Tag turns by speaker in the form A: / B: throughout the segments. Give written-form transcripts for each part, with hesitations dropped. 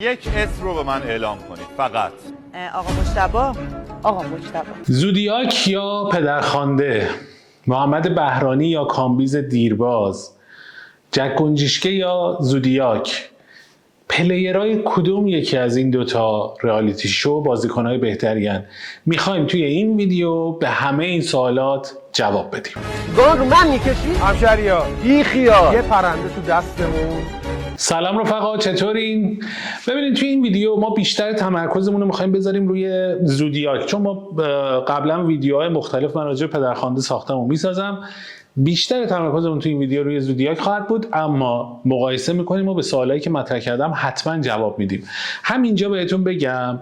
A: یک اسم رو به من اعلام کنید فقط.
B: آقا مجتبی. آقا مجتبی.
C: زودیاک یا پدرخوانده، محمد بهرانی یا کامبیز دیرباز، جک گنجشکی یا زودیاک، پلیرای کدوم یکی از این دوتا ریالیتی شو بازیکنهای بهتری هن؟ میخوایم توی این ویدیو به همه این سوالات جواب بدیم.
D: گان رو من میکشی؟ همشهریا بیخیال یه پرنده تو دستمون.
C: سلام رفقا، چطورین؟ ببینید توی این ویدیو ما بیشتر تمرکزمون رو میخوایم بذاریم روی زودیاک، چون ما قبلا ویدیوهای مختلف من راجع به پدرخوانده ساختم و میسازم. بیشتر تمرکزمون توی این ویدیو روی زودیاک خواهد بود، اما مقایسه میکنیم و به سوالایی که مطرح کردم حتما جواب میدیم. همینجا بهتون بگم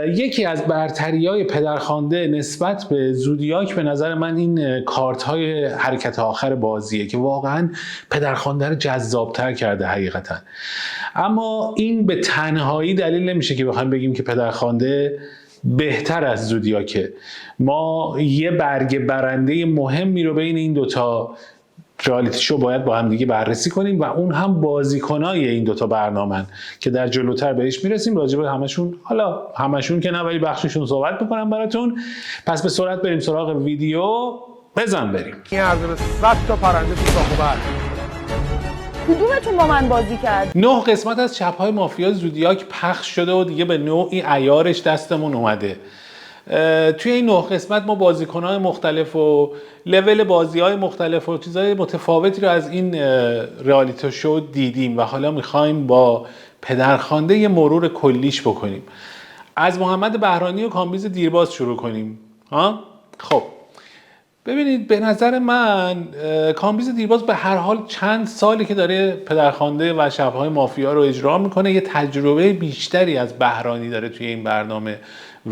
C: یکی از برتری‌های پدرخوانده نسبت به زودیاک به نظر من این کارت‌های حرکت آخر بازیه که واقعا پدرخوانده رو جذاب‌تر کرده حقیقتا. اما این به تنهایی دلیل نمیشه که بخوایم بگیم که پدرخوانده بهتر از زودیاکه. ما یه برگ برنده مهمی رو بین این دوتا ریالیتی شو باید با هم دیگه بررسی کنیم و اون هم بازیکنای این دوتا برنامه‌ن که در جلوتر بهش میرسیم. راجع به همشون، حالا همشون که نه ولی بخششون صحبت میکنم براتون. پس به سرعت بریم سراغ ویدیو. بزن بریم.
D: این عرض 100 تا پرنده تو ساخت و برد.
B: کدومتون با من بازی کرد؟
C: 9 قسمت از شب‌های مافیا زودیاک پخش شده و دیگه به نوعی عیارش دستمون اومده. توی این 9 قسمت ما بازیکن‌های مختلف و لول بازی‌های مختلف و چیزهای متفاوتی رو از این ریالیتی شو دیدیم و حالا می‌خوایم با پدرخوانده یه مرور کلیش بکنیم. از محمد بهرانی و کامبیز دیرباز شروع کنیم. خب ببینید، به نظر من کامبیز دیرباز به هر حال چند سالی که داره پدرخوانده و شب‌های مافیا رو اجرا میکنه، یه تجربه بیشتری از بهرانی داره توی این برنامه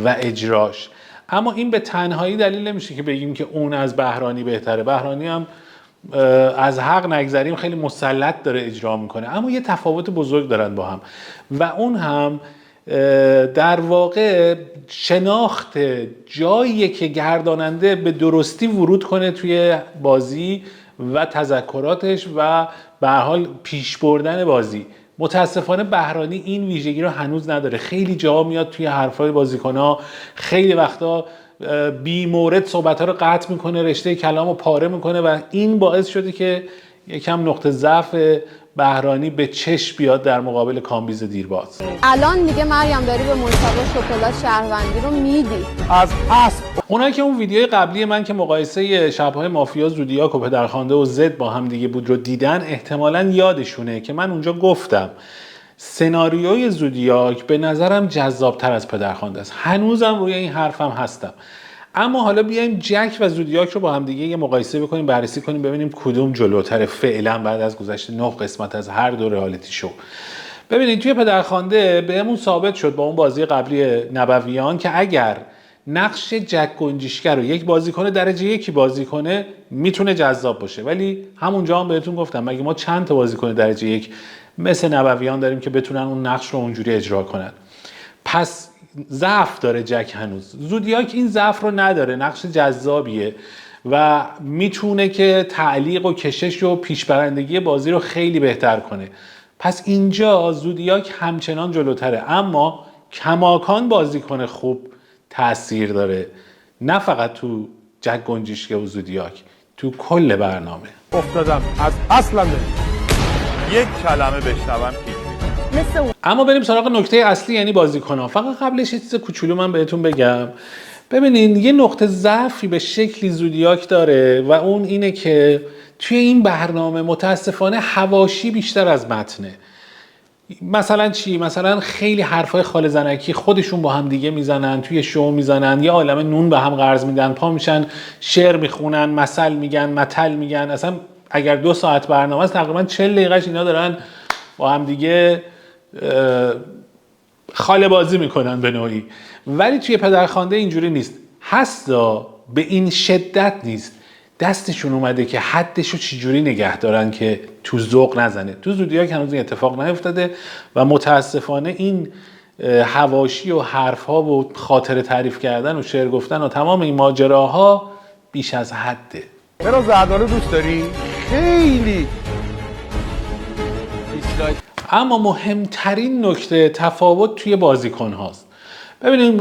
C: و اجراش. اما این به تنهایی دلیل نمیشه که بگیم که اون از بهرانی بهتره. بهرانی هم از حق نگذریم خیلی مسلط داره اجرا میکنه، اما یه تفاوت بزرگ دارن با هم و اون هم در واقع شناخت جاییه که گرداننده به درستی ورود کنه توی بازی و تذکراتش و به هر حال پیش بردن بازی. متاسفانه بهرانی این ویژگی رو هنوز نداره. خیلی جا میاد توی حرفای بازیکن‌ها، خیلی وقتا بی مورد صحبت‌ها رو قطع میکنه، رشته کلام رو پاره میکنه و این باعث شده که یکم نقطه ضعف بهرانی به چشم بیاد در مقابل کامبیز دیرباز.
E: الان دیگه مریم داری به مجتبی شکلات شهروندی رو میدی
D: از اسب.
C: اونایی که اون ویدیوی قبلی من که مقایسه شب‌های مافیا زودیاک و پدرخوانده و زد با هم دیگه بود رو دیدن، احتمالاً یادشونه که من اونجا گفتم سناریوی زودیاک به نظرم جذاب‌تر از پدرخوانده است. هنوزم روی این حرفم هستم. اما حالا بیایم جک و زودیاک رو با هم دیگه یه مقایسه بکنیم، بررسی کنیم، ببینیم کدوم جلوتره فعلا بعد از گذشت 9 قسمت از هر دو ریالیتی شو. ببینید توی پدرخوانده بهمون ثابت شد با اون بازی قبلی نبویان که اگر نقش جک گنجشکی رو یک بازیکن درجه یکی بازی کنه میتونه جذاب باشه، ولی همونجا هم بهتون گفتم مگه ما چند تا بازیکن درجه یک مثل نبویان داریم که بتونن اون نقش رو اونجوری اجرا کنن؟ پس ضعف داره جک هنوز. زودیاک این ضعف رو نداره، نقش جذابیه و میتونه که تعلیق و کشش و پیشبرندگی بازی رو خیلی بهتر کنه. پس اینجا زودیاک همچنان جلوتره، اما کماکان بازیکن خوب تأثیر داره، نه فقط تو جک گنجشکی و زودیاک، تو کل برنامه.
D: افتادم از اصلا
A: یک کلمه بشنوم پیش میدم.
B: مثل اون.
C: اما بریم سراغ نکته اصلی، یعنی بازیکن‌ها. فقط قبلش یه چیز کوچولو من بهتون بگم. ببینین یه نقطه ضعفی به شکلی زودیاک داره و اون اینه که توی این برنامه متاسفانه حواشی بیشتر از متنه. مثلا چی؟ مثلا خیلی حرفای خاله زنکی خودشون با هم دیگه میزنن، توی شو میزنن، یه عالمه نون به هم قرض میدن، پا میشن شعر میخونن، مثل میگن، متل میگن. اصلا اگر 2 ساعت برنامه است تقریبا 40 دقیقه‌اش اینا دارن با هم دیگه خاله بازی میکنن به نوعی. ولی توی پدرخوانده اینجوری نیست. هستا به این شدت نیست. دستشون اومده که حدشو چجوری نگه دارن که تو ذوق نزنه. تو زودیاک هنوز این اتفاق نیفتاده و متاسفانه این حواشی و حرفها و خاطره تعریف کردن و شعر گفتن و تمام این ماجراها بیش از حده.
D: برو زردالو دوست داری؟ خیلی
C: اما مهمترین نکته تفاوت توی بازیکن هاست. ببینیم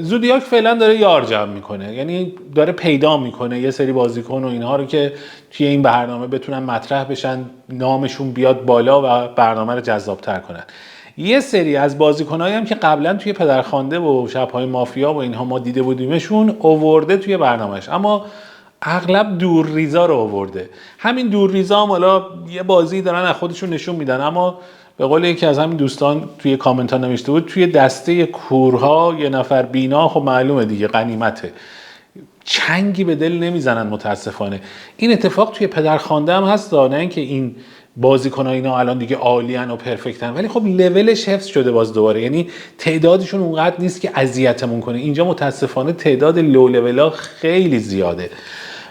C: زودیاک فعلا داره یار جمع میکنه، یعنی داره پیدا میکنه یه سری بازیکن و اینها رو که توی این برنامه بتونن مطرح بشن، نامشون بیاد بالا و برنامه رو جذابتر کنن. یه سری از بازیکنایی هم که قبلا توی پدرخوانده و شب‌های مافیا و اینها ما دیده بودیمشون آورده توی برنامهش، اما اغلب دورریزا رو آورده. همین دورریزا هم حالا یه بازی دارن از خودشون نشون میدن، اما به قول یکی از همین دوستان توی کامنت ها نوشته بود توی دسته کورها یه نفر بینا، خب معلومه دیگه غنیمته. چنگی به دل نمیزنن متاسفانه. این اتفاق توی پدرخوانده هم هست، نه اینکه این بازیکن‌ها اینا الان دیگه عالیان و پرفکتن، ولی خب لولش حفظ شده باز دوباره، یعنی تعدادشون اونقدر نیست که اذیتمون کنه. اینجا متاسفانه تعداد لو لولا خیلی زیاده.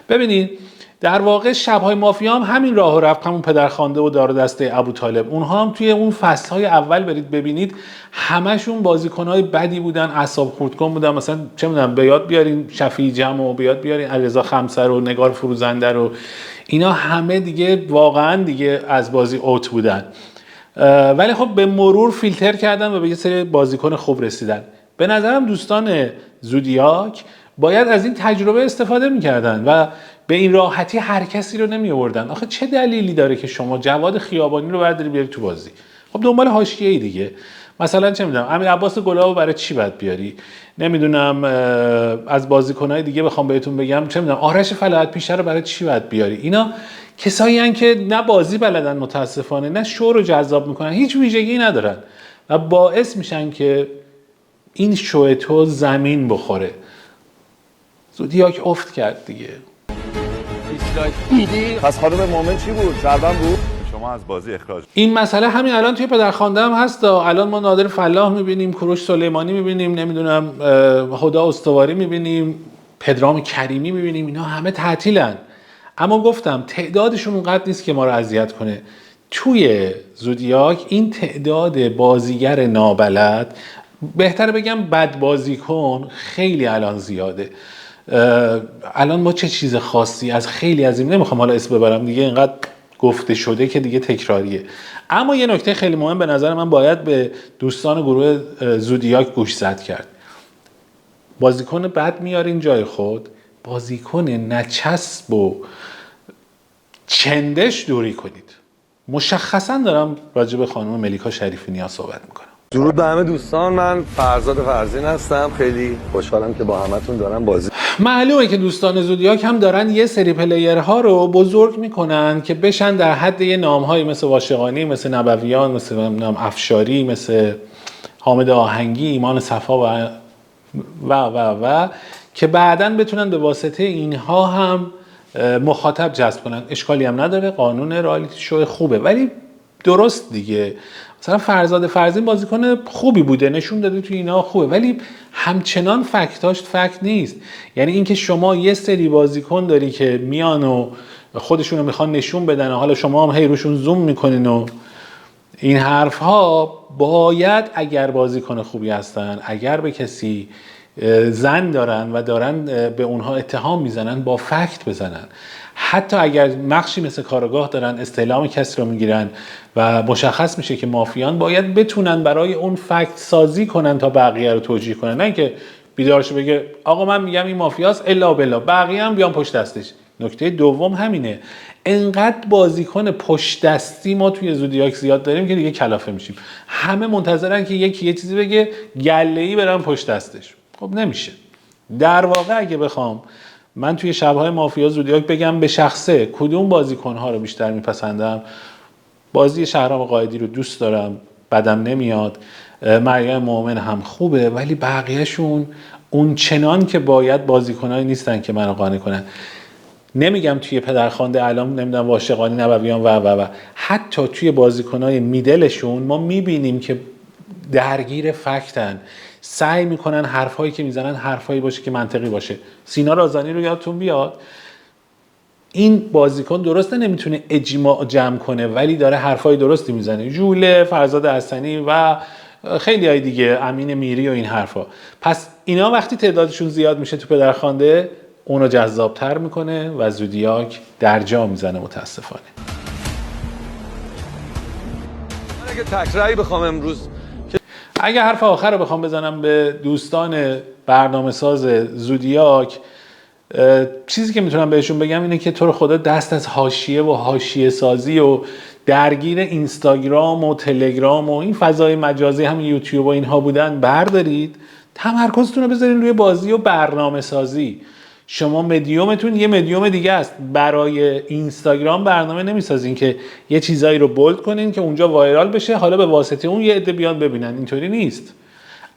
C: ببینید در واقع شب‌های مافیا هم همین راه رفت، همون پدرخوانده و دار دسته ابوطالب. اونها هم توی اون فصل‌های اول برید ببینید همشون بازیکن‌های بدی بودن، اعصاب خردکن بودن. مثلا چه می‌دونم به یاد بیارین شفیع جم و به یاد بیارین علیرضا خمسر و نگار فروزنده رو، اینا همه دیگه واقعا دیگه از بازی اوت بودن، ولی خب به مرور فیلتر کردن و به یه سری بازیکن خوب رسیدن. به نظرم دوستان زودیاک باید از این تجربه استفاده می‌کردن و به این راحتی هر کسی رو نمی آوردن. آخه چه دلیلی داره که شما جواد خیابانی رو برداری بیاری تو بازی؟ خب دنبال حاشیه‌ای دیگه. مثلا چه میدونم امیر عباس گلابو برای چی باید بیاری؟ نمیدونم از بازیکن‌های دیگه بخوام بهتون بگم، چه میدونم آرش فلاحت پیشه رو برای چی باید بیاری؟ اینا کسایی هستن که نه بازی بلدن متاسفانه، نه شو رو جذاب میکنن، هیچ ویژگی ندارن و باعث میشن که این شو تو زمین بخوره. زودیاک افت کرد دیگه.
D: پس خانم مومن چی بود؟ شهروند بود؟
A: شما از بازی اخراج.
C: این مسئله همین الان توی پدرخوانده هم هست. الان ما نادر فلاح میبینیم، کوروش سلیمانی میبینیم، نمیدونم هدا استواری میبینیم، پدرام کریمی میبینیم، اینا همه تعطیلن. اما گفتم تعدادشون اونقدر نیست که ما رو اذیت کنه. توی زودیاک این تعداد بازیگر نابلد، بهتره بگم بد بازیکن، خیلی الان زیاده. الان ما چه چیز خاصی از خیلی از این نمیخوام حالا اسم ببرم دیگه، اینقدر گفته شده که دیگه تکراریه. اما یه نکته خیلی مهم به نظر من باید به دوستان گروه زودیاک گوش زد کرد. بازیکن بد میارین جای خود، بازیکن نچسب و چندش دوری کنید. مشخصا دارم راجع به خانم ملیکا شریفی نیا صحبت میکنم.
F: درود به همه دوستان، من فرزاد فرزین هستم. خیلی خوشحالم که با همتون دارم بازی.
C: معلومه که دوستان زودیاک هم دارن یه سری پلیرها رو بزرگ میکنن که بشن در حد یه نامهایی مثل واشقانی، مثل نبویان، مثل افشاری، مثل حامد آهنگی، ایمان صفا و که بعداً بتونن به واسطه اینها هم مخاطب جذب کنن. اشکالی هم نداره، قانون رئالیتی شو خوبه، ولی درست دیگه. مثلا فرزاد فرزین بازیکن خوبی بوده، نشون داده توی اینا خوبه، ولی همچنان فکتاش فکت نیست. یعنی اینکه شما یه سری بازیکن داری که میان و خودشون رو میخوان نشون بدن و حالا شما هم هی روشون زوم میکنین و این حرف ها، باید اگر بازیکن خوبی هستن، اگر به کسی زن دارن و دارن به اونها اتهام میزنن، با فکت بزنن. حتی اگر نقشی مثل کارآگاه دارن، استعلام کسی رو میگیرن و مشخص میشه که مافیان، باید بتونن برای اون فکت سازی کنن تا بقیه رو توجیه کنن، نه اینکه بیدارش بگه آقا من میگم این مافیاست الا بالله، بقیه هم بیان پشت دستش. نکته دوم همینه، انقدر بازیکن پشت دستی ما توی زودیاک زیاد داریم که دیگه کلافه میشیم. همه منتظرن که یکی یه چیزی بگه گله‌ای برن پشت دستش. خب نمیشه. در واقع اگه بخوام من توی شب‌های مافیا زودیاک بگم به شخصه کدوم بازیکن‌ها رو بیشتر میپسندم، بازی شهرام قائدی رو دوست دارم، بدم نمیاد، مریم مومن هم خوبه، ولی بقیه‌شون اون چنان که باید بازیکنایی نیستن که منو قانع کنن. نمیگم توی پدرخوانده الان نمیدونم واشقانی، نبویان و حتی توی بازیکنای میدلشون ما میبینیم که درگیر فکتن، سعی میکنن حرفایی که میزنن حرفایی باشه که منطقی باشه. سینا رازانی رو یادتون بیاد، این بازیکن درسته نمیتونه اجماع جمع کنه، ولی داره حرفای درستی میزنه. ژوله، فرزاد حسنی و خیلی های دیگه، امین میری و این حرفا. پس اینا وقتی تعدادشون زیاد میشه تو پدرخوانده، اونو جذابتر میکنه و زودیاک درجا میزنه متاسفانه.
F: اگه تکراری بخوام امروز
C: اگه حرف آخر رو بخوام بزنم به دوستان برنامه ساز زودیاک، چیزی که میتونم بهشون بگم اینه که تو رو خدا دست از حاشیه و حاشیه سازی و درگیر اینستاگرام و تلگرام و این فضای مجازی هم یوتیوب و اینها بودن بردارید، تمرکزتون رو بذارین روی بازی و برنامه سازی. شما مدیومتون یه مدیوم دیگه است. برای اینستاگرام برنامه نمیسازین که یه چیزایی رو بولد کنین که اونجا وایرال بشه، حالا به واسطه اون یه عده بیان ببینن. اینطوری نیست،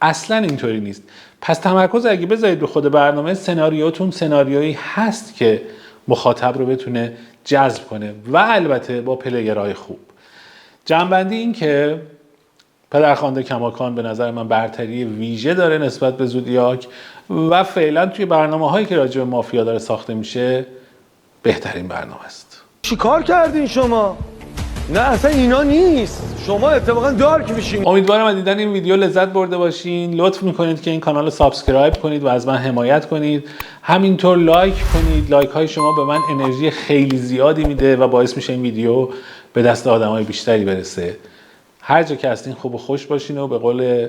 C: اصلا اینطوری نیست. پس تمرکز اگه بذارید رو خود برنامه، سناریوتون سناریویی هست که مخاطب رو بتونه جذب کنه و البته با پلیرهای خوب. جنبندی این که پدرخوانده کماکان به نظر من برتری ویژه داره نسبت به زودیاک و فعلا توی برنامه‌هایی که راجع به مافیا داره ساخته میشه بهترین برنامه است.
F: چیکار کردین شما؟ نه اصلا اینا نیست. شما اتفاقا دارک میشین.
C: امیدوارم از دیدن این ویدیو لذت برده باشین. لطف میکنید که این کانال رو سابسکرایب کنید و از من حمایت کنید. همینطور لایک کنید. لایک های شما به من انرژی خیلی زیادی میده و باعث میشه این ویدیو به دست آدمای بیشتری برسه. هر جا که هستین خوب و خوش باشین و به قول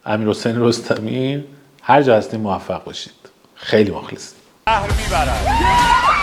C: امیرحسین رستمی هر جا هستین موفق باشید. خیلی مخلصیم.
A: شهر میبرد.